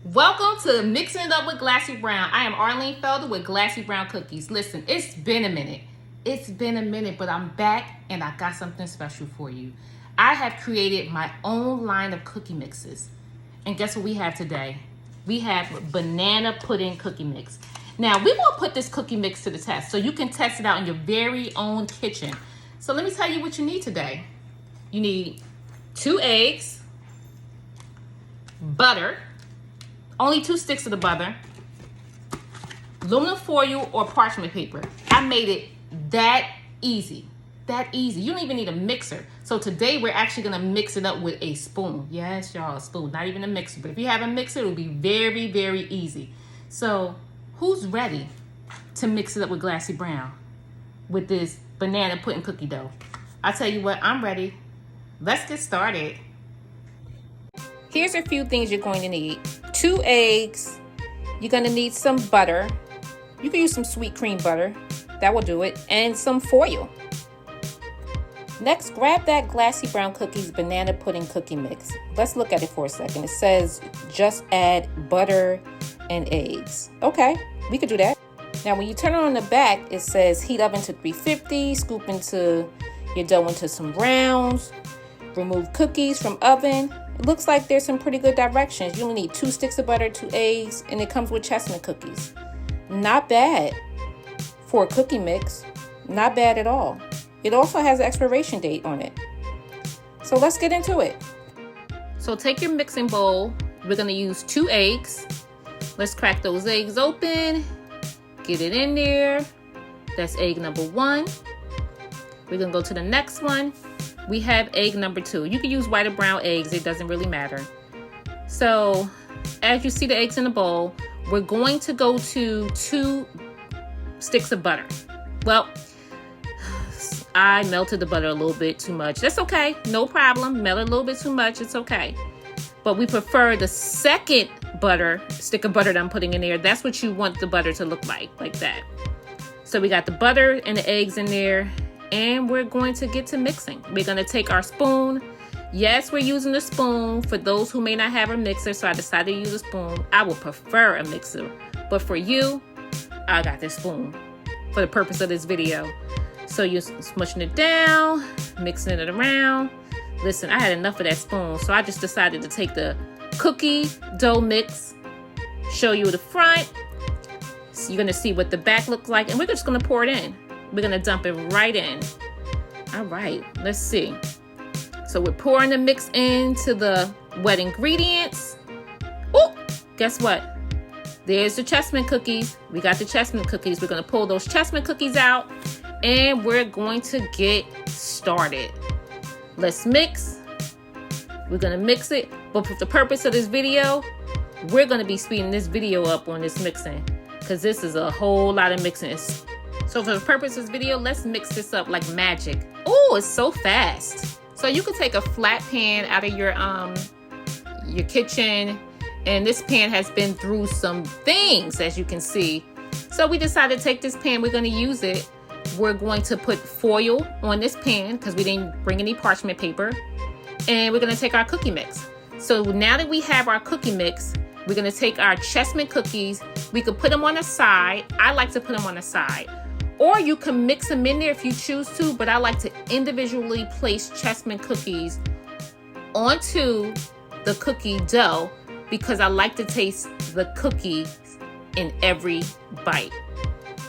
Welcome to Mixing It Up with Glassy Brown. I am Arlene Felder with Glassy Brown Cookies. Listen, it's been a minute. But I'm back and I got something special for you. I have created my own line of cookie mixes. And guess what we have today? We have banana pudding cookie mix. Now, we will put this cookie mix to the test so you can test it out in your very own kitchen. So let me tell you what you need today. You need 2 eggs, butter, only 2 sticks of the butter, aluminum foil or parchment paper. I made it that easy. You don't even need a mixer. So today we're actually gonna mix it up with a spoon. Yes, y'all, a spoon, not even a mixer. But if you have a mixer, it'll be very, very easy. So who's ready to mix it up with Glassy Brown with this banana pudding cookie dough? I tell you what, I'm ready. Let's get started. Here's a few things you're going to need. 2 eggs. You're going to need some butter. You can use some sweet cream butter. That will do it. And some foil. Next, grab that Glassy Brown Cookies banana pudding cookie mix. Let's look at it for a second. It says just add butter and eggs. Okay, we could do that. Now, when you turn it on the back, it says heat oven to 350, scoop into your dough into some rounds, remove cookies from oven. It looks like there's some pretty good directions. You only need 2 sticks of butter, 2 eggs, and it comes with chestnut cookies. Not bad for a cookie mix. Not bad at all. It also has an expiration date on it. So let's get into it. So take your mixing bowl. We're going to use 2 eggs. Let's crack those eggs open. Get it in there. That's egg number 1. We're going to go to the next one. We have egg number 2. You can use white or brown eggs. It doesn't really matter. So as you see the eggs in the bowl, we're going to go to 2 sticks of butter. Well, I melted the butter a little bit too much. That's okay. No problem. Melt it a little bit too much. It's okay. But we prefer the second stick of butter that I'm putting in there. That's what you want the butter to look like that. So we got the butter and the eggs in there. And we're going to get to mixing. We're going to take our spoon. Yes, we're using a spoon for those who may not have a mixer, so I decided to use a spoon. I would prefer a mixer, but for you, I got this spoon for the purpose of this video. So you're smushing it down, mixing it around. Listen, I had enough of that spoon, so I just decided to take the cookie dough mix, show you the front. So you're going to see what the back looks like, and we're just going to pour it in. We're going to dump it right in. All right, let's see. So we're pouring the mix into the wet ingredients. Oh, guess what? There's the chestnut cookies. We got the chestnut cookies. We're going to pull those chestnut cookies out and we're going to get started. Let's mix. We're going to mix it. But for the purpose of this video, we're going to be speeding this video up on this mixing because this is a whole lot of mixing. So for the purpose of this video, let's mix this up like magic. Oh, it's so fast. So you can take a flat pan out of your kitchen, and this pan has been through some things, as you can see. So we decided to take this pan, we're gonna use it. We're going to put foil on this pan because we didn't bring any parchment paper. And we're gonna take our cookie mix. So now that we have our cookie mix, we're gonna take our chestnut cookies. We could put them on the side. I like to put them on the side. Or you can mix them in there if you choose to, but I like to individually place chestnut cookies onto the cookie dough because I like to taste the cookies in every bite.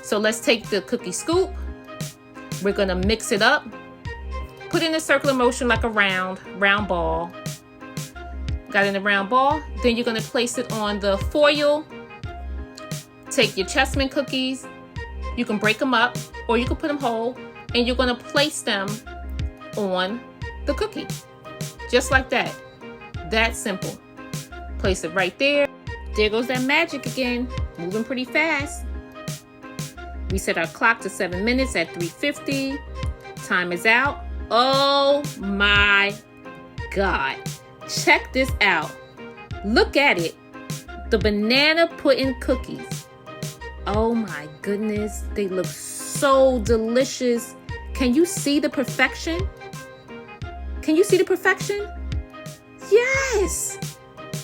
So let's take the cookie scoop. We're gonna mix it up. Put it in a circular motion like a round ball. Got it in a round ball. Then you're gonna place it on the foil. Take your chestnut cookies. You can break them up or you can put them whole and you're going to place them on the cookie. Just like that. That simple. Place it right there. There goes that magic again. Moving pretty fast. We set our clock to 7 minutes at 3:50. Time is out. Oh my God. Check this out. Look at it. The banana pudding cookies. Oh my goodness, they look so delicious. Can you see the perfection? Can you see the perfection? Yes,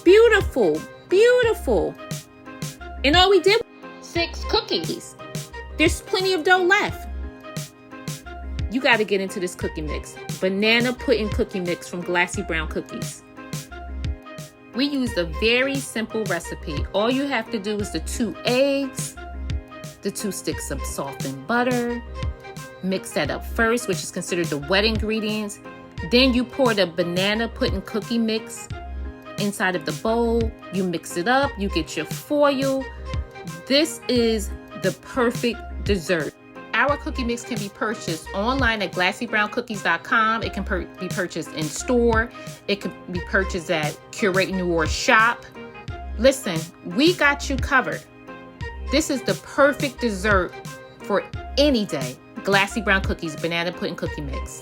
beautiful. Beautiful. And all we did was 6 cookies. There's plenty of dough left. You got to get into this cookie mix. Banana pudding cookie mix from Glassy Brown Cookies. We used a very simple recipe. All you have to do is the 2 eggs, the 2 sticks of softened butter. Mix that up first, which is considered the wet ingredients. Then you pour the banana pudding cookie mix inside of the bowl. You mix it up. You get your foil. This is the perfect dessert. Our cookie mix can be purchased online at GlassyBrownCookies.com. It can be purchased in store. It can be purchased at Curate New York Shop. Listen, we got you covered. This is the perfect dessert for any day. Glassy Brown Cookies Banana Pudding Cookie Mix.